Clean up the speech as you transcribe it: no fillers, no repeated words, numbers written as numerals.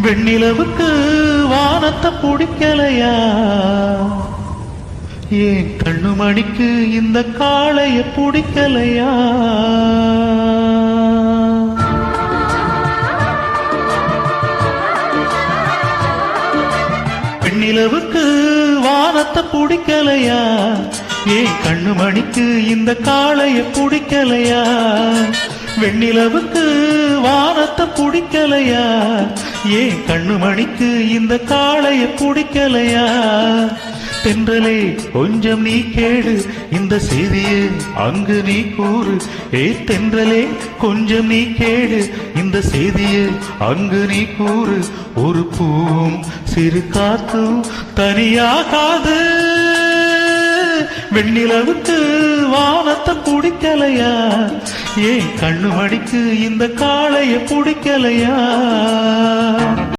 வெண்ணிலவுக்கு வானத்தை பிடிக்கலையா? ஏன் கண்ணுமணிக்கு இந்த காளைய பிடிக்கலையா? வெண்ணிலவுக்கு வானத்தை பிடிக்கலையா? ஏன் கண்ணுமணிக்கு இந்த காளைய பிடிக்கலையா? வெண்ணிலவுக்கு வானத்தை பிடிக்கலையா? ஏன் கண்ணுமணிக்கு இந்த காளைய பிடிக்கலையா? தென்றலே கொஞ்சம் நீ கேடு இந்த செய்தியை அங்கு நீ கூறு. தென்றலே கொஞ்சம் நீ கேடு இந்த செய்தியை அங்கு நீ கூறு. ஒரு பூவும் சிறு காத்தும் தனியாகாது. வெண்ணிலவுக்கு வானத்தை பிடிக்கலையா? ஏன் கண்ணுமணிக்கு இந்த காளைய பிடிக்கலையா?